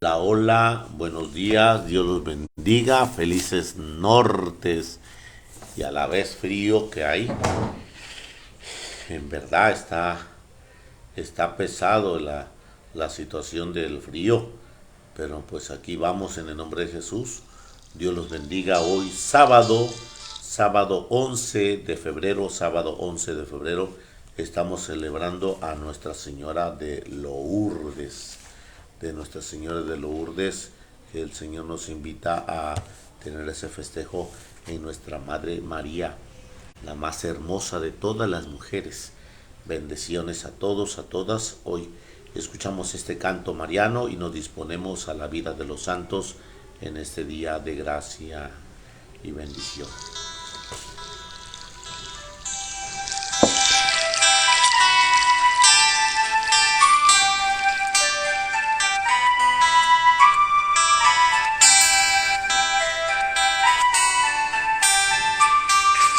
Hola, hola, buenos días, Dios los bendiga, felices nortes y a la vez frío que hay. En verdad está pesado la situación del frío, pero pues aquí vamos en el nombre de Jesús. Dios los bendiga hoy sábado 11 de febrero, sábado 11 de febrero, estamos celebrando a Nuestra Señora de Lourdes, que el Señor nos invita a tener ese festejo en nuestra Madre María, la más hermosa de todas las mujeres. Bendiciones a todos, a todas. Hoy escuchamos este canto mariano y nos disponemos a la vida de los santos en este día de gracia y bendición.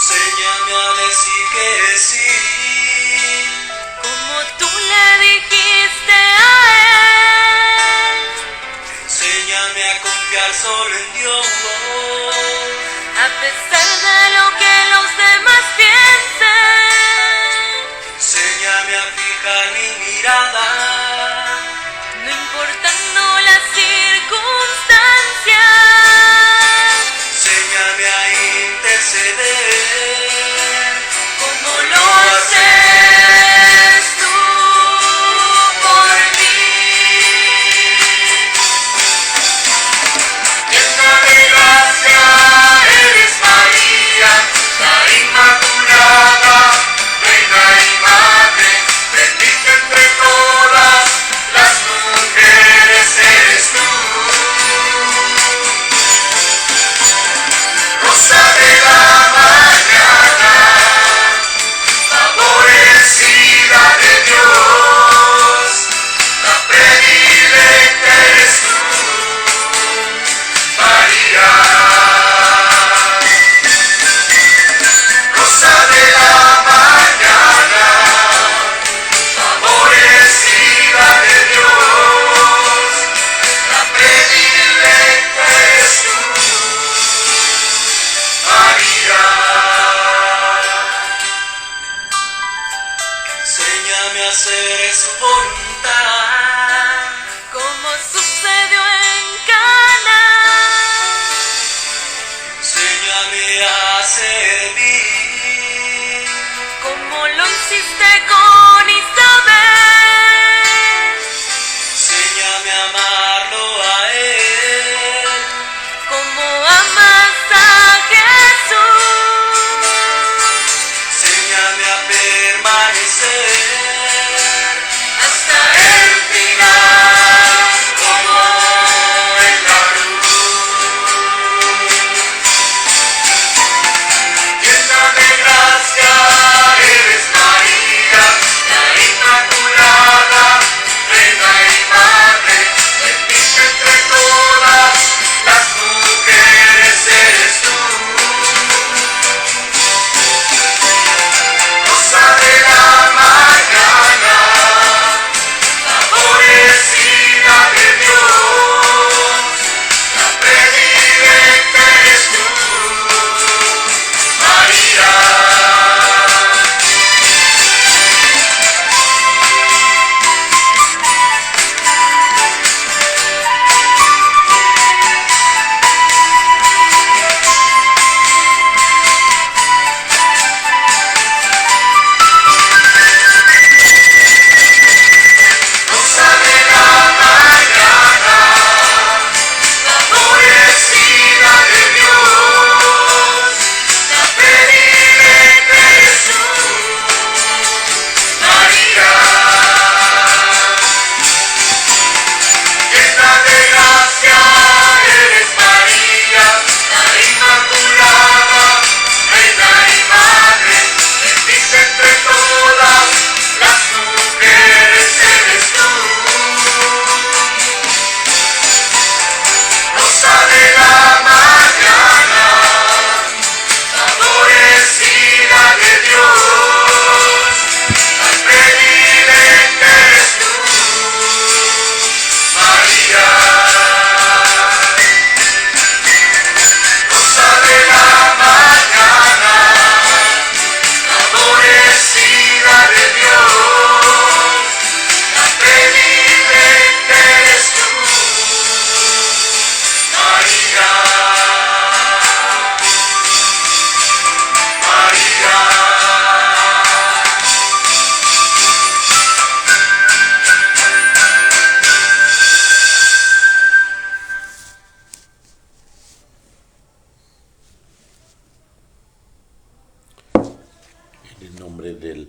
Enséñame a decir que sí, como tú le dijiste a él, enséñame a confiar solo en Dios, a pesar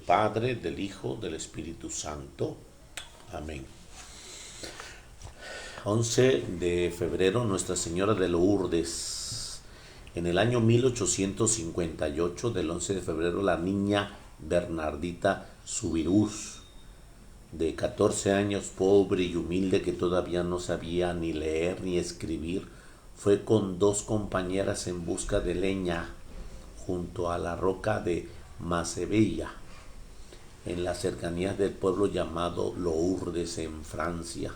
Padre, del Hijo, del Espíritu Santo. Amén. 11 de febrero, Nuestra Señora de Lourdes. En el año 1858, del 11 de febrero, la niña Bernardita Subirús, de 14 años, pobre y humilde, que todavía no sabía ni leer ni escribir, fue con 2 compañeras en busca de leña junto a la roca de Macebella, en las cercanías del pueblo llamado Lourdes, en Francia.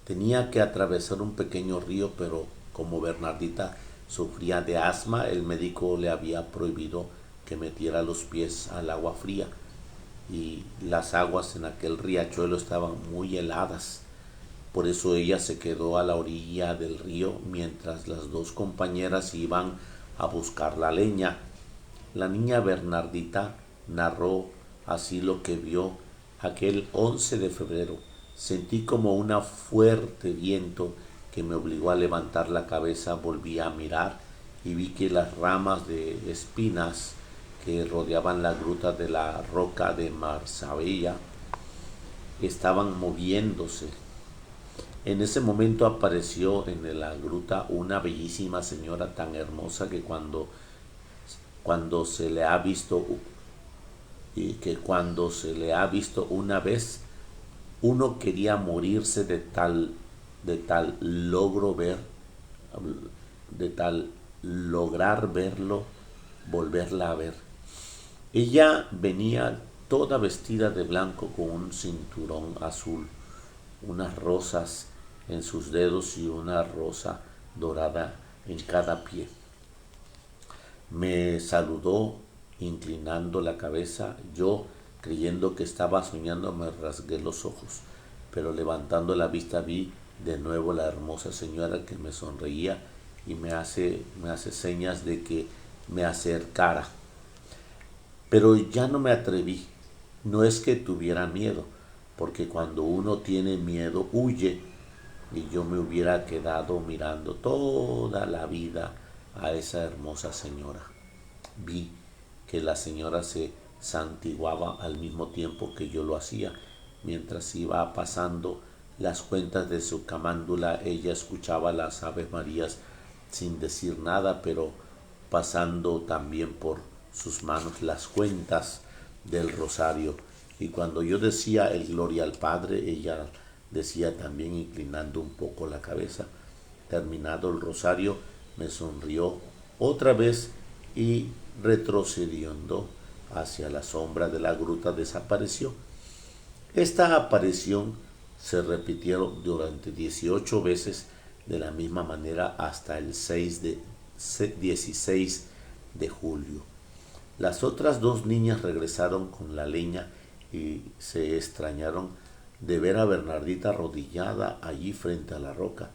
Tenía que atravesar un pequeño río, pero como Bernardita sufría de asma, el médico le había prohibido que metiera los pies al agua fría, y las aguas en aquel riachuelo estaban muy heladas. Por eso ella se quedó a la orilla del río mientras las 2 compañeras iban a buscar la leña. La niña Bernardita narró así lo que vio aquel 11 de febrero. Sentí como un fuerte viento que me obligó a levantar la cabeza. Volví a mirar y vi que las ramas de espinas que rodeaban la gruta de la roca de Macebella estaban moviéndose. En ese momento apareció en la gruta una bellísima señora tan hermosa que cuando se le ha visto una vez, uno quería morirse de tal lograr volverla a ver. Ella venía toda vestida de blanco con un cinturón azul, unas rosas en sus dedos y una rosa dorada en cada pie. Me saludó inclinando la cabeza. Yo, creyendo que estaba soñando, me rasgué los ojos, pero levantando la vista vi de nuevo la hermosa señora que me sonreía y me hace señas de que me acercara. Pero ya no me atreví. No es que tuviera miedo, porque cuando uno tiene miedo huye, y yo me hubiera quedado mirando toda la vida a esa hermosa señora. Vi que la señora se santiguaba al mismo tiempo que yo lo hacía. Mientras iba pasando las cuentas de su camándula, ella escuchaba las Aves Marías sin decir nada, pero pasando también por sus manos las cuentas del rosario. Y cuando yo decía el Gloria al Padre, ella decía también, inclinando un poco la cabeza. Terminado el rosario, me sonrió otra vez y, retrocediendo hacia la sombra de la gruta, desapareció. Esta aparición se repitió durante 18 veces de la misma manera hasta el 16 de julio. Las otras 2 niñas regresaron con la leña y se extrañaron de ver a Bernardita arrodillada allí frente a la roca.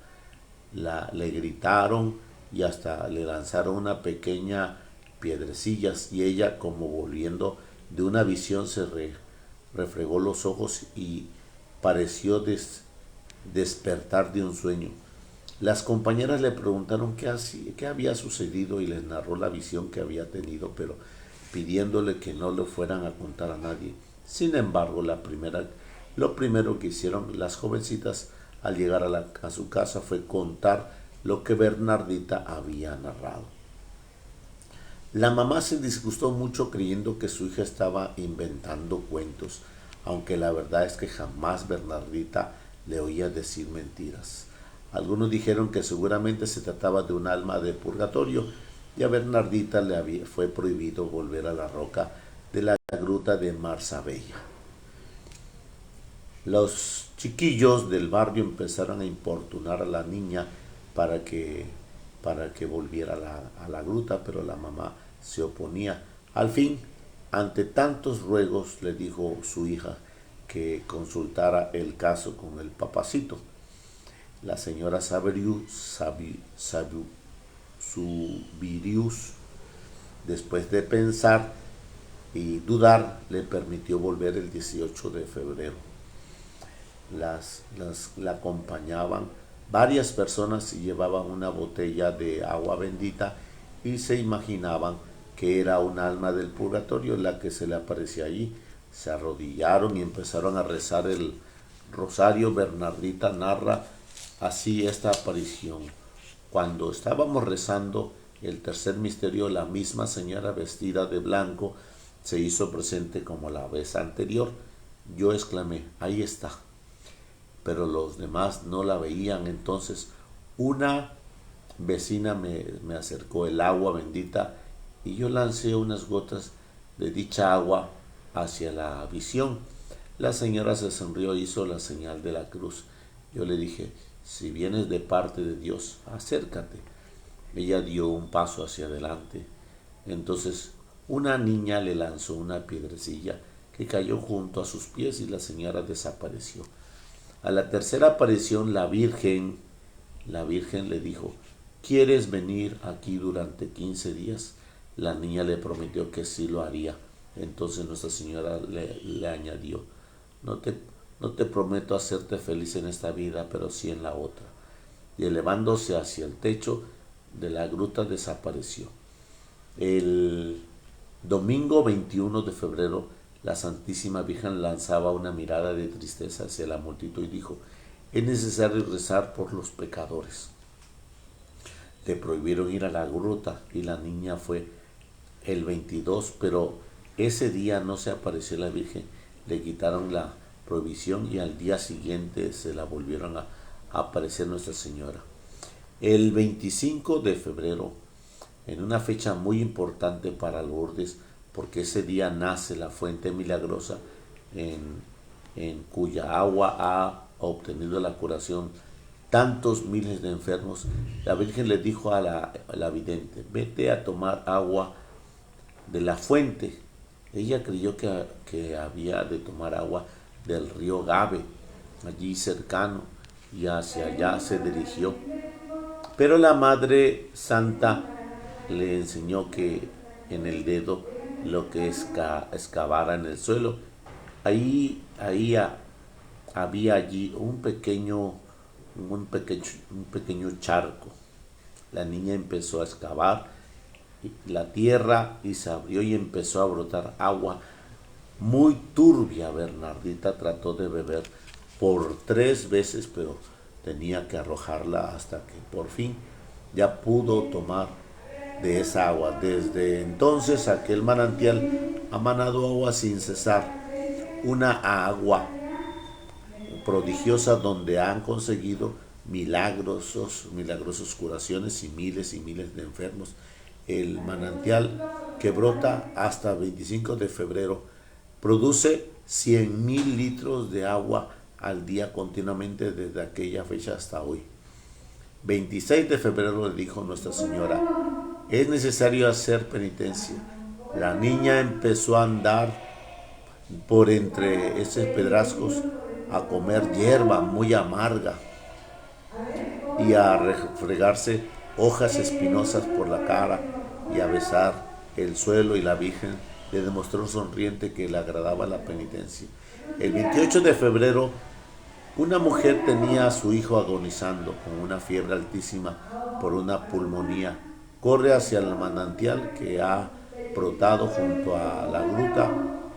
Le gritaron y hasta le lanzaron una pequeña piedrecillas, y ella, como volviendo de una visión, se refregó los ojos y pareció despertar de un sueño. Las compañeras le preguntaron qué había sucedido y les narró la visión que había tenido, pero pidiéndole que no lo fueran a contar a nadie. Sin embargo, lo primero que hicieron las jovencitas al llegar a su casa fue contar lo que Bernardita había narrado. La mamá se disgustó mucho creyendo que su hija estaba inventando cuentos, aunque la verdad es que jamás Bernardita le oía decir mentiras. Algunos dijeron que seguramente se trataba de un alma de purgatorio, y a Bernardita fue prohibido volver a la roca de la gruta de Macebella. Los chiquillos del barrio empezaron a importunar a la niña para que volviera a la gruta, pero la mamá se oponía. Al fin, ante tantos ruegos, le dijo su hija que consultara el caso con el papacito. La señora Subirús, después de pensar y dudar, le permitió volver el 18 de febrero. La acompañaban varias personas y llevaban una botella de agua bendita, y se imaginaban que era un alma del purgatorio la que se le aparecía allí. se arrodillaron y empezaron a rezar el rosario. Bernardita narra así esta aparición. Cuando estábamos rezando el tercer misterio, la misma señora vestida de blanco se hizo presente como la vez anterior. Yo exclamé, ahí está. Pero los demás no la veían. Entonces una vecina me acercó el agua bendita y yo lancé unas gotas de dicha agua hacia la visión. La señora se sonrió, hizo la señal de la cruz. Yo le dije, si vienes de parte de Dios, acércate. Ella dio un paso hacia adelante. Entonces una niña le lanzó una piedrecilla que cayó junto a sus pies y la señora desapareció. A la tercera aparición la Virgen le dijo, ¿quieres venir aquí durante 15 días? La niña le prometió que sí lo haría. Entonces Nuestra Señora le añadió, no te prometo hacerte feliz en esta vida, pero sí en la otra. Y elevándose hacia el techo de la gruta desapareció. El domingo 21 de febrero, la Santísima Virgen lanzaba una mirada de tristeza hacia la multitud y dijo, es necesario rezar por los pecadores. Le prohibieron ir a la gruta y la niña fue el 22, pero ese día no se apareció la Virgen, le quitaron la prohibición y al día siguiente se la volvieron a aparecer Nuestra Señora. El 25 de febrero, en una fecha muy importante para Lourdes, porque ese día nace la fuente milagrosa en cuya agua ha obtenido la curación tantos miles de enfermos, la Virgen le dijo a la vidente, vete a tomar agua de la fuente. Ella creyó que había de tomar agua del río Gabe, allí cercano, y hacia allá se dirigió. Pero la Madre Santa le enseñó que en el dedo lo que excavara en el suelo. Había allí un pequeño charco. La niña empezó a excavar la tierra y se abrió y empezó a brotar agua muy turbia. Bernardita trató de beber por 3 veces, pero tenía que arrojarla hasta que por fin ya pudo tomar de esa agua. Desde entonces aquel manantial ha manado agua sin cesar, una agua prodigiosa donde han conseguido milagrosos curaciones y miles de enfermos. El manantial que brota hasta 25 de febrero produce 100,000 litros de agua al día continuamente desde aquella fecha hasta hoy. 26 de febrero le dijo Nuestra Señora, es necesario hacer penitencia. La niña empezó a andar por entre esos pedrascos, a comer hierba muy amarga y a refregarse hojas espinosas por la cara y a besar el suelo, y la Virgen le demostró sonriente que le agradaba la penitencia. El 28 de febrero, una mujer tenía a su hijo agonizando con una fiebre altísima por una pulmonía. Corre hacia el manantial que ha brotado junto a la gruta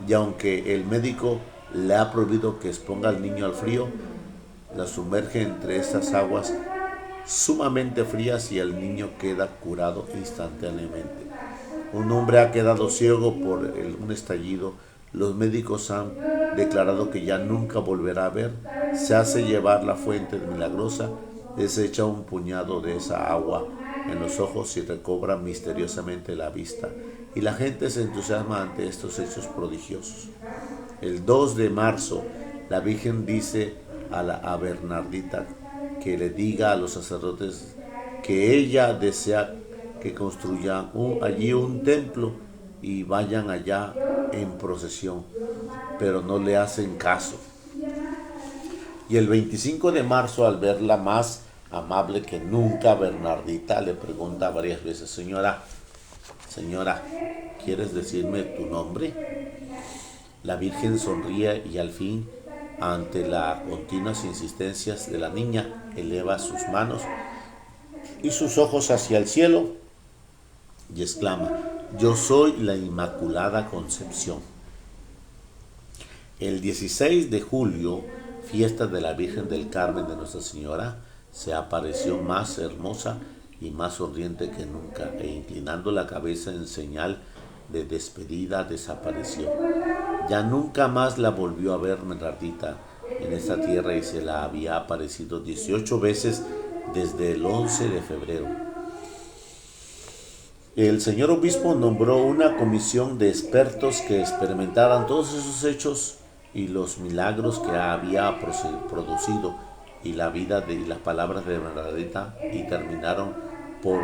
y aunque el médico le ha prohibido que exponga al niño al frío, la sumerge entre esas aguas sumamente frías y el niño queda curado instantáneamente. Un hombre ha quedado ciego por un estallido. Los médicos han declarado que ya nunca volverá a ver. Se hace llevar la fuente milagrosa, desecha un puñado de esa agua en los ojos y recobra misteriosamente la vista. Y la gente se entusiasma ante estos hechos prodigiosos. El 2 de marzo, la Virgen dice a Bernardita que le diga a los sacerdotes que ella desea que construyan allí un templo y vayan allá en procesión, pero no le hacen caso. Y el 25 de marzo, al verla más amable que nunca, Bernardita le pregunta varias veces, señora, ¿quieres decirme tu nombre? La Virgen sonríe y al fin, ante las continuas insistencias de la niña, eleva sus manos y sus ojos hacia el cielo y exclama, yo soy la Inmaculada Concepción. El 16 de julio, fiesta de la Virgen del Carmen de Nuestra Señora, se apareció más hermosa y más sonriente que nunca, e inclinando la cabeza en señal de despedida desapareció. Ya nunca más la volvió a ver Bernardita en esta tierra, y se la había aparecido 18 veces desde el 11 de febrero. El señor obispo nombró una comisión de expertos que experimentaran todos esos hechos y los milagros que había producido y la vida y las palabras de Bernardita, y terminaron por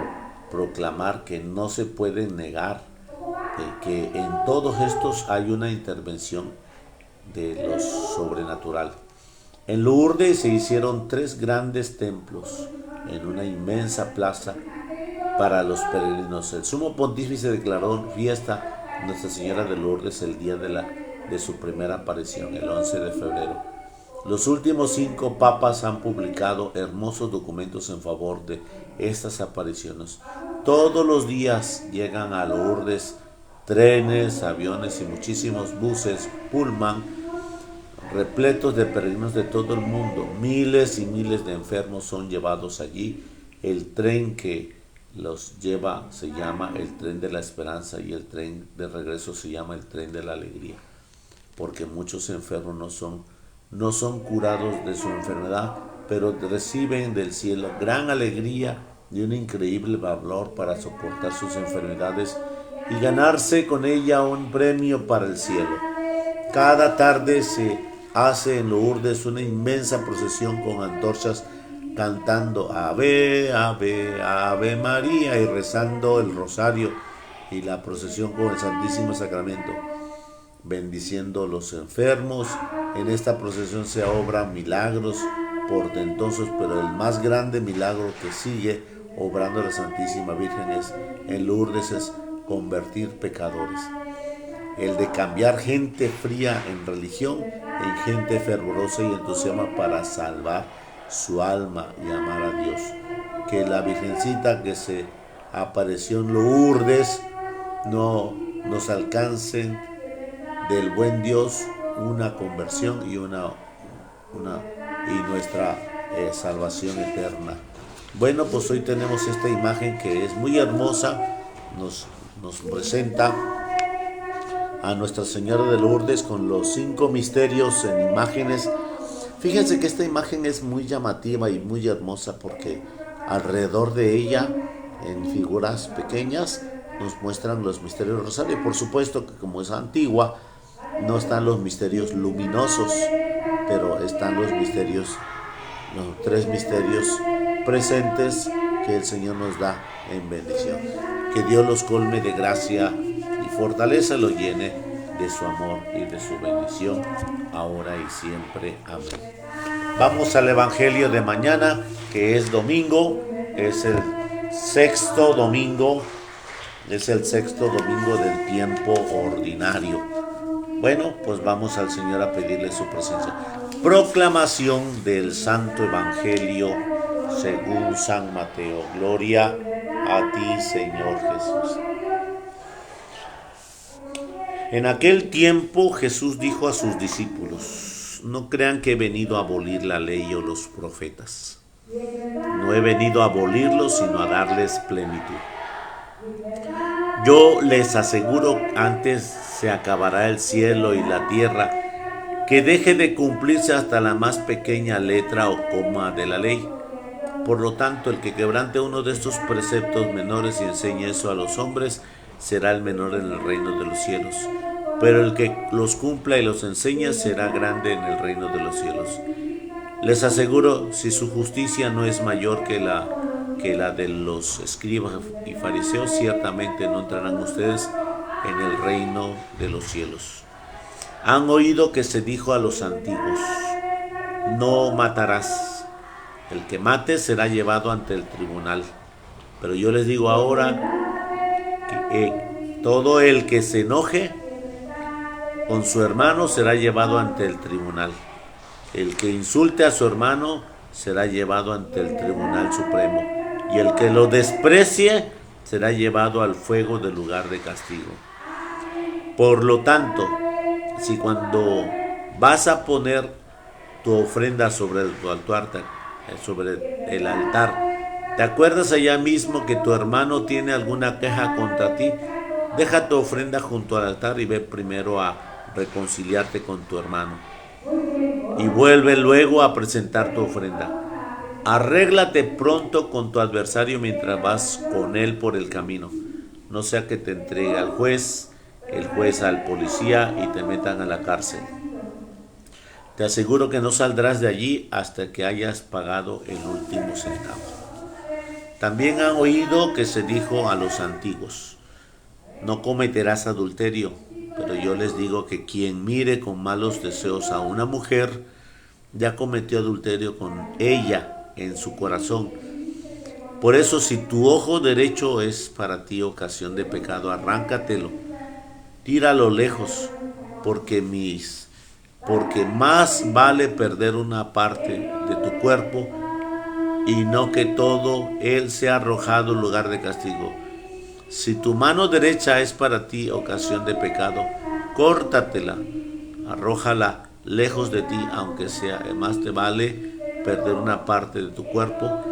proclamar que no se puede negar que en todos estos hay una intervención de lo sobrenatural. En Lourdes se hicieron 3 grandes templos en una inmensa plaza para los peregrinos. El sumo pontífice declaró fiesta a Nuestra Señora de Lourdes el día de su primera aparición, el 11 de febrero. Los últimos 5 papas han publicado hermosos documentos en favor de estas apariciones. Todos los días llegan a Lourdes trenes, aviones y muchísimos buses pullman repletos de peregrinos de todo el mundo. Miles y miles de enfermos son llevados allí. El tren que los lleva se llama el tren de la esperanza, y el tren de regreso se llama el tren de la alegría, porque muchos enfermos no son curados de su enfermedad, pero reciben del cielo gran alegría y un increíble valor para soportar sus enfermedades y ganarse con ella un premio para el cielo. Cada tarde se hace en Lourdes una inmensa procesión con antorchas, cantando Ave, Ave, Ave María, y rezando el rosario y la procesión con el Santísimo Sacramento, bendiciendo a los enfermos. En esta procesión se obran milagros portentosos, pero el más grande milagro que sigue obrando la Santísima Virgen en Lourdes es convertir pecadores. El de cambiar gente fría en religión en gente fervorosa y entusiasma para salvar su alma y amar a Dios. Que la Virgencita que se apareció en Lourdes no nos alcancen del buen Dios una conversión y nuestra salvación eterna. Bueno, pues hoy tenemos esta imagen que es muy hermosa. Nos presenta a Nuestra Señora de Lourdes con los 5 misterios en imágenes. Fíjense que esta imagen es muy llamativa y muy hermosa, porque alrededor de ella, en figuras pequeñas, nos muestran los misterios del rosario. Por supuesto que como es antigua, no están los misterios luminosos, pero están los 3 misterios presentes que el Señor nos da en bendición. Que Dios los colme de gracia y fortaleza, lo llene de su amor y de su bendición, ahora y siempre. Amén. Vamos al Evangelio de mañana, que es domingo, es el sexto domingo del tiempo ordinario. Bueno, pues vamos al Señor a pedirle su presencia. Proclamación del Santo Evangelio según San Mateo. Gloria a ti, Señor Jesús. En aquel tiempo Jesús dijo a sus discípulos: no crean que he venido a abolir la ley o los profetas. No he venido a abolirlos, sino a darles plenitud. Yo les aseguro, antes se acabará el cielo y la tierra, que deje de cumplirse hasta la más pequeña letra o coma de la ley. Por lo tanto, el que quebrante uno de estos preceptos menores y enseñe eso a los hombres, será el menor en el reino de los cielos. Pero el que los cumpla y los enseña será grande en el reino de los cielos. Les aseguro, si su justicia no es mayor que la de los escribas y fariseos, ciertamente no entrarán ustedes en el reino de los cielos. Han oído que se dijo a los antiguos: no matarás. El que mate será llevado ante el tribunal. Pero yo les digo ahora que todo el que se enoje con su hermano será llevado ante el tribunal. El que insulte a su hermano será llevado ante el Tribunal Supremo, y el que lo desprecie será llevado al fuego del lugar de castigo. Por lo tanto, si cuando vas a poner tu ofrenda sobre tu altar, sobre el altar. ¿Te acuerdas allá mismo que tu hermano tiene alguna queja contra ti? Deja tu ofrenda junto al altar y ve primero a reconciliarte con tu hermano. Y vuelve luego a presentar tu ofrenda. Arréglate pronto con tu adversario mientras vas con él por el camino. No sea que te entregue al juez, el juez al policía y te metan a la cárcel. Te aseguro que no saldrás de allí hasta que hayas pagado el último centavo. También han oído que se dijo a los antiguos: no cometerás adulterio, pero yo les digo que quien mire con malos deseos a una mujer, ya cometió adulterio con ella en su corazón. Por eso, si tu ojo derecho es para ti ocasión de pecado, arráncatelo, tíralo lejos, porque más vale perder una parte de tu cuerpo y no que todo él sea arrojado en lugar de castigo. Si tu mano derecha es para ti ocasión de pecado, córtatela, arrójala lejos de ti, aunque sea, más te vale perder una parte de tu cuerpo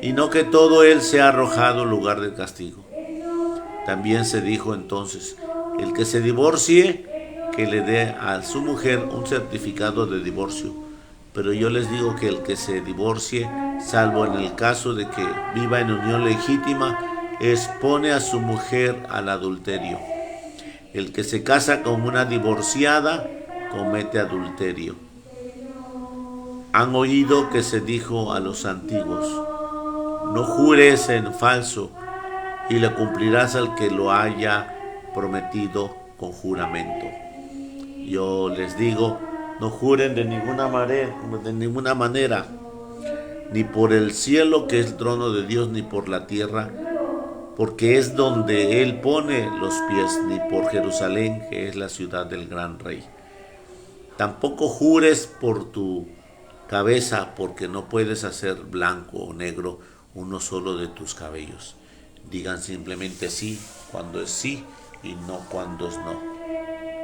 y no que todo él sea arrojado en lugar de castigo. También se dijo entonces: el que se divorcie, que le dé a su mujer un certificado de divorcio. Pero yo les digo que el que se divorcie, salvo en el caso de que viva en unión legítima, expone a su mujer al adulterio. El que se casa con una divorciada comete adulterio. Han oído que se dijo a los antiguos: no jures en falso, y le cumplirás al que lo haya prometido con juramento. Yo les digo, no juren de ninguna manera, ni por el cielo, que es el trono de Dios, ni por la tierra, porque es donde Él pone los pies, ni por Jerusalén, que es la ciudad del gran rey. Tampoco jures por tu cabeza, porque no puedes hacer blanco o negro uno solo de tus cabellos. Digan simplemente sí cuando es sí y no cuando es no.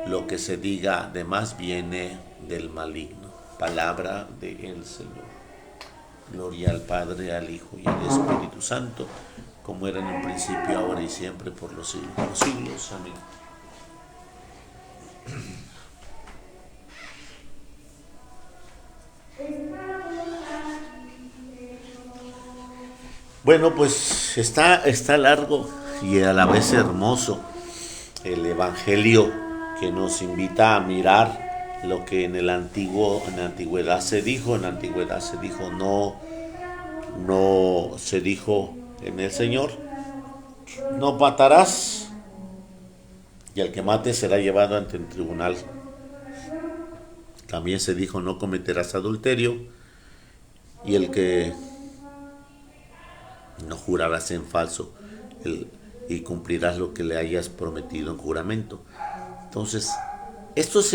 Lo que se diga de más viene del maligno. Palabra del Señor. Gloria al Padre, al Hijo y al Espíritu Santo, como era en un principio, ahora y siempre, por los siglos de los siglos. Amén. Bueno, pues está largo y a la vez hermoso el Evangelio, que nos invita a mirar lo que en la antigüedad se dijo. En la antigüedad se dijo, no se dijo en el Señor: no matarás, y al que mate será llevado ante el tribunal. También se dijo: no cometerás adulterio, y el que no jurarás en falso, y cumplirás lo que le hayas prometido en juramento. Entonces, estos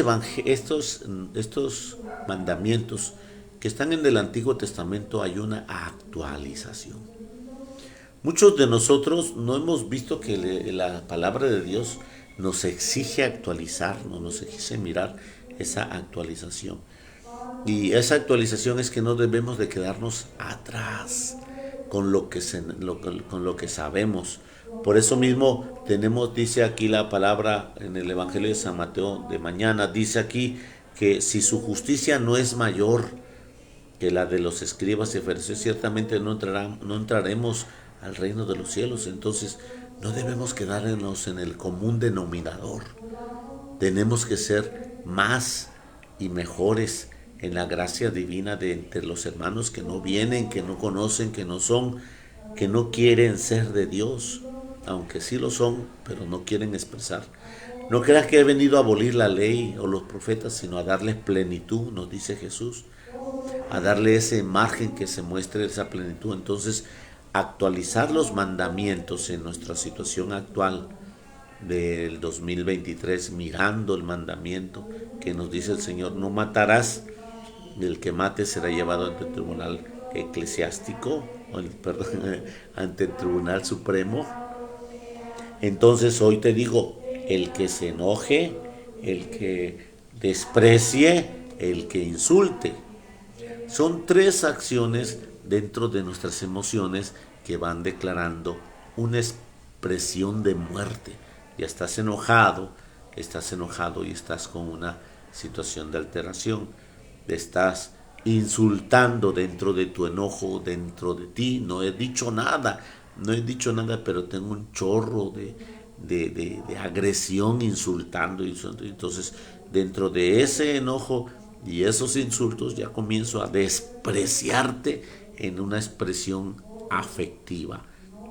mandamientos que están en el Antiguo Testamento, hay una actualización. Muchos de nosotros no hemos visto que la palabra de Dios nos exige actualizarnos, nos exige mirar esa actualización. Y esa actualización es que no debemos de quedarnos atrás con lo que sabemos. Por eso mismo dice aquí la palabra en el Evangelio de San Mateo de mañana, dice aquí que si su justicia no es mayor que la de los escribas y fariseos, ciertamente no entraremos al reino de los cielos. Entonces no debemos quedarnos en el común denominador. Tenemos que ser más y mejores en la gracia divina de entre los hermanos que no vienen, que no conocen, que no son, que no quieren ser de Dios, aunque sí lo son, pero no quieren expresar. No creas que he venido a abolir la ley o los profetas, sino a darles plenitud, nos dice Jesús, a darle ese margen que se muestre esa plenitud. Entonces, actualizar los mandamientos en nuestra situación actual del 2023, mirando el mandamiento que nos dice el Señor: no matarás, y el que mate será llevado ante el tribunal eclesiástico, ante el tribunal supremo. Entonces hoy te digo, el que se enoje, el que desprecie, el que insulte. Son tres acciones dentro de nuestras emociones que van declarando una expresión de muerte. Ya estás enojado y estás con una situación de alteración. Estás insultando dentro de tu enojo, dentro de ti. No he dicho nada, pero tengo un chorro de agresión insultando. Entonces, dentro de ese enojo y esos insultos ya comienzo a despreciarte en una expresión afectiva.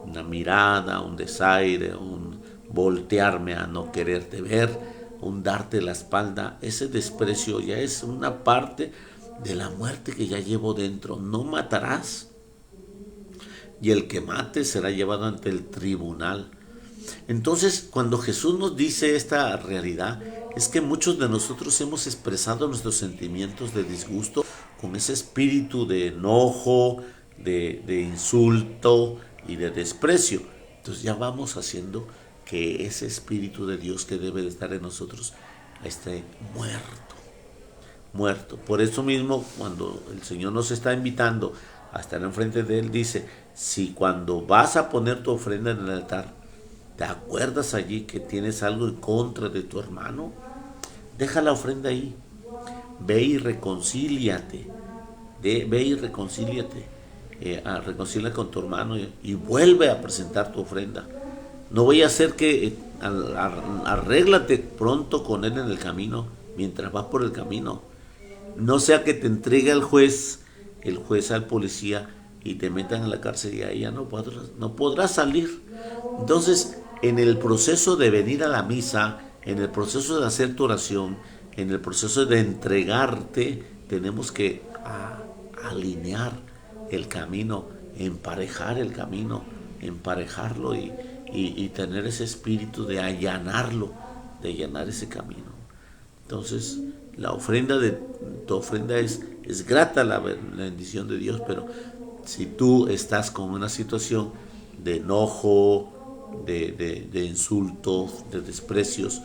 Una mirada, un desaire, un voltearme a no quererte ver, un darte la espalda. Ese desprecio ya es una parte de la muerte que ya llevo dentro. No matarás, y el que mate será llevado ante el tribunal. Entonces, cuando Jesús nos dice esta realidad, es que muchos de nosotros hemos expresado nuestros sentimientos de disgusto con ese espíritu de enojo, de insulto y de desprecio. Entonces ya vamos haciendo que ese espíritu de Dios que debe de estar en nosotros esté muerto. Por eso mismo, cuando el Señor nos está invitando a estar enfrente de Él, dice, si cuando vas a poner tu ofrenda en el altar, ¿te acuerdas allí que tienes algo en contra de tu hermano? Deja la ofrenda ahí. Ve y reconcíliate. Reconcilia con tu hermano y vuelve a presentar tu ofrenda. No voy a hacer que arréglate pronto con él en el camino, mientras vas por el camino. No sea que te entregue el juez al policía y te metan en la cárcel y ahí ya no podrás salir. Entonces, en el proceso de venir a la misa, en el proceso de hacer tu oración, en el proceso de entregarte, tenemos que alinear el camino, emparejar el camino, emparejarlo y tener ese espíritu de allanarlo, de allanar ese camino. Entonces, tu ofrenda es grata la bendición de Dios, pero si tú estás con una situación de enojo, de insultos, de desprecios,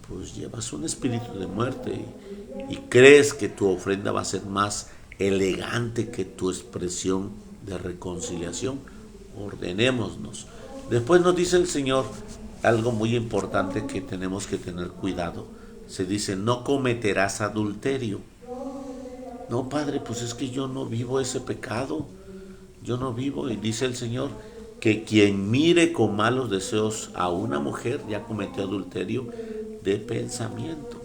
pues llevas un espíritu de muerte y crees que tu ofrenda va a ser más elegante que tu expresión de reconciliación. Ordenémonos. Después nos dice el Señor algo muy importante que tenemos que tener cuidado. Se dice, no cometerás adulterio. No, Padre, pues es que yo no vivo ese pecado. Yo no vivo. Y dice el Señor que quien mire con malos deseos a una mujer ya cometió adulterio de pensamiento.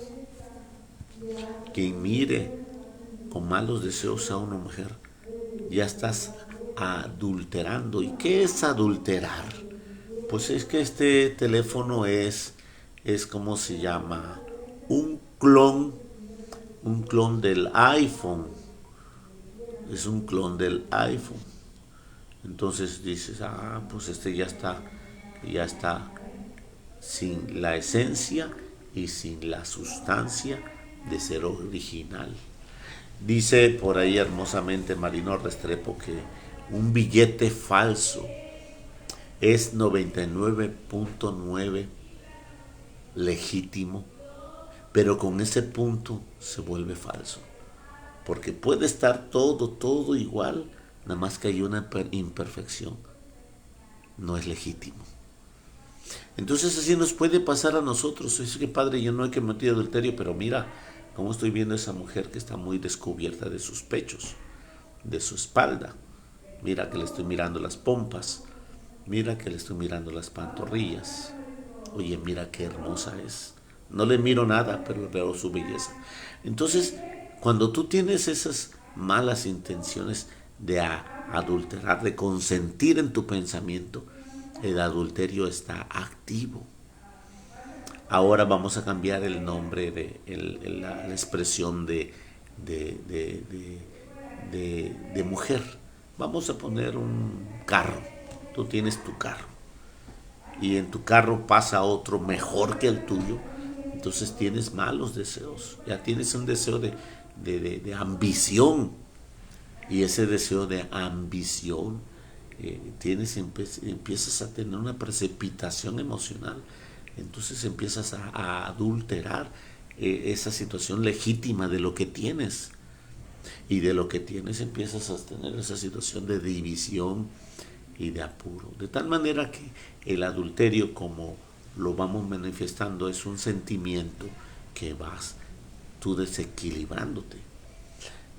Quien mire con malos deseos a una mujer, ya estás adulterando. ¿Y qué es adulterar? Pues es que este teléfono es como se llama, un clon del iPhone. Es un clon del iPhone. Entonces dices, pues este ya está sin la esencia y sin la sustancia de ser original. Dice por ahí hermosamente Marino Restrepo que un billete falso es 99.9 legítimo, pero con ese punto se vuelve falso, porque puede estar todo igual, nada más que hay una imperfección, no es legítimo. Entonces así nos puede pasar a nosotros. Es que, Padre, yo no he cometido adulterio, pero mira cómo estoy viendo a esa mujer que está muy descubierta de sus pechos, de su espalda. Mira que le estoy mirando las pompas, mira que le estoy mirando las pantorrillas. Oye, mira qué hermosa es. No le miro nada, pero veo su belleza. Entonces, cuando tú tienes esas malas intenciones de adulterar, de consentir en tu pensamiento, el adulterio está activo. Ahora vamos a cambiar el nombre de la expresión de mujer. Vamos a poner un carro. Tú tienes tu carro y en tu carro pasa otro mejor que el tuyo. Entonces tienes malos deseos. Ya tienes un deseo de ambición, y ese deseo de ambición empiezas a tener una precipitación emocional. Entonces empiezas a adulterar esa situación legítima de lo que tienes. Y de lo que tienes empiezas a tener esa situación de división y de apuro. De tal manera que el adulterio, como lo vamos manifestando, es un sentimiento que vas tú desequilibrándote.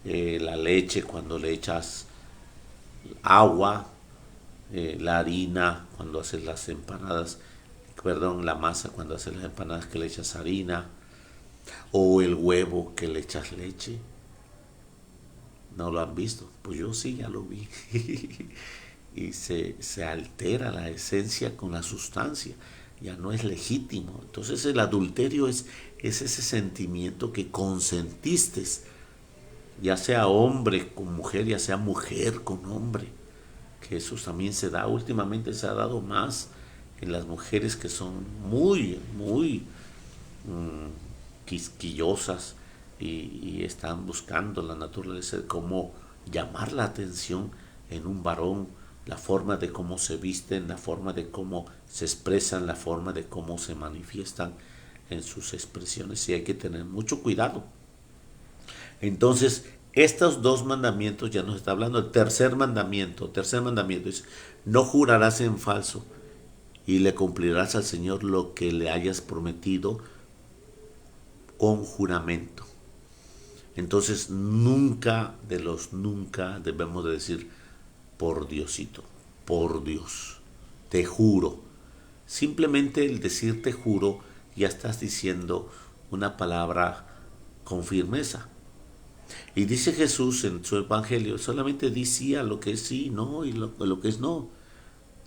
La leche, cuando le echas agua, la harina, cuando haces las empanadas, perdón, la masa, cuando haces las empanadas que le echas harina, o el huevo que le echas leche. ¿No lo han visto? Pues yo sí, ya lo vi. Y se altera la esencia con la sustancia, ya no es legítimo. Entonces el adulterio es ese sentimiento que consentiste, ya sea hombre con mujer, ya sea mujer con hombre, que eso también se da, últimamente se ha dado más en las mujeres que son muy, muy quisquillosas y están buscando la naturaleza de cómo llamar la atención en un varón, la forma de cómo se visten, la forma de cómo se expresan, la forma de cómo se manifiestan en sus expresiones, y hay que tener mucho cuidado. Entonces, estos dos mandamientos ya nos está hablando. El tercer mandamiento es: no jurarás en falso y le cumplirás al Señor lo que le hayas prometido con juramento. Entonces, nunca debemos de decir por Diosito, por Dios, te juro. Simplemente el decir te juro, ya estás diciendo una palabra con firmeza. Y dice Jesús en su evangelio, solamente di sí a lo que es sí, no, y lo que es no.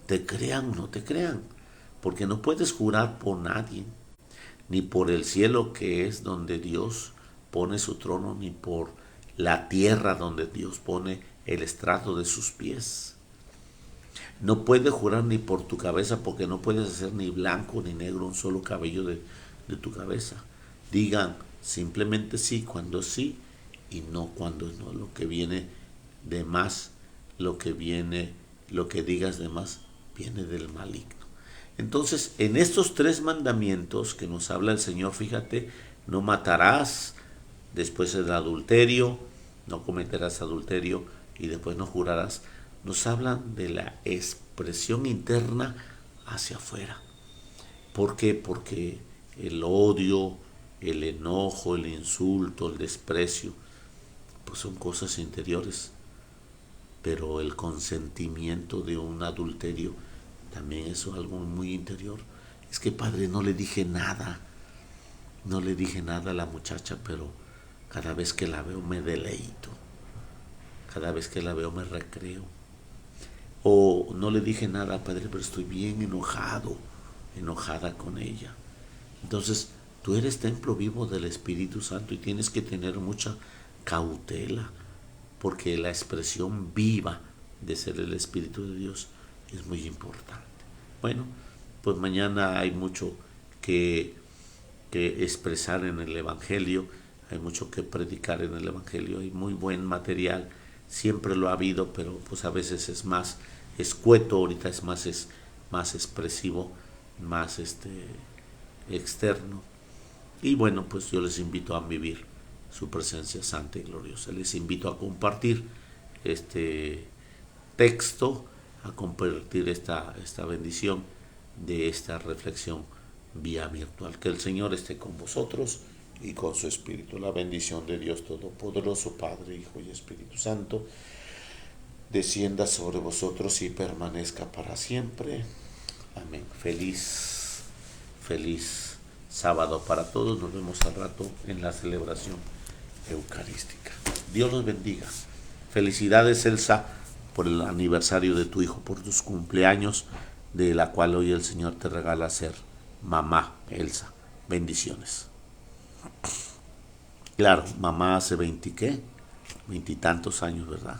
Te crean o no te crean, porque no puedes jurar por nadie, ni por el cielo que es donde Dios pone su trono, ni por la tierra donde Dios pone el estrado de sus pies. No puedes jurar ni por tu cabeza, porque no puedes hacer ni blanco ni negro un solo cabello de tu cabeza. Digan simplemente sí cuando sí y no cuando no. Lo que viene de más, lo que digas de más, viene del maligno. Entonces, en estos tres mandamientos que nos habla el Señor, fíjate, no matarás, después el adulterio, no cometerás adulterio, y después no jurarás, nos hablan de la expresión interna hacia afuera. ¿Por qué? Porque el odio, el enojo, el insulto, el desprecio, pues son cosas interiores. Pero el consentimiento de un adulterio también es algo muy interior. Es que, padre, no le dije nada a la muchacha, pero cada vez que la veo me deleito, cada vez que la veo me recreo. O no le dije nada, padre, pero estoy bien enojada con ella. Entonces, tú eres templo vivo del Espíritu Santo y tienes que tener mucha cautela, porque la expresión viva de ser el Espíritu de Dios es muy importante. Bueno, pues mañana hay mucho que expresar en el Evangelio, hay mucho que predicar en el Evangelio, hay muy buen material, siempre lo ha habido, pero pues a veces es más escueto, ahorita es más expresivo, más externo. Y bueno, pues yo les invito a vivir su presencia santa y gloriosa. Les invito a compartir este texto, a compartir esta bendición de esta reflexión vía virtual. Que el Señor esté con vosotros y con su Espíritu. La bendición de Dios Todopoderoso, Padre, Hijo y Espíritu Santo, descienda sobre vosotros y permanezca para siempre. Amén. Feliz sábado para todos. Nos vemos al rato en la celebración eucarística. Dios los bendiga. Felicidades, Elsa, por el aniversario de tu hijo, por tus cumpleaños, de la cual hoy el Señor te regala ser mamá, Elsa. Bendiciones. Claro, mamá hace 20 y tantos años, ¿verdad?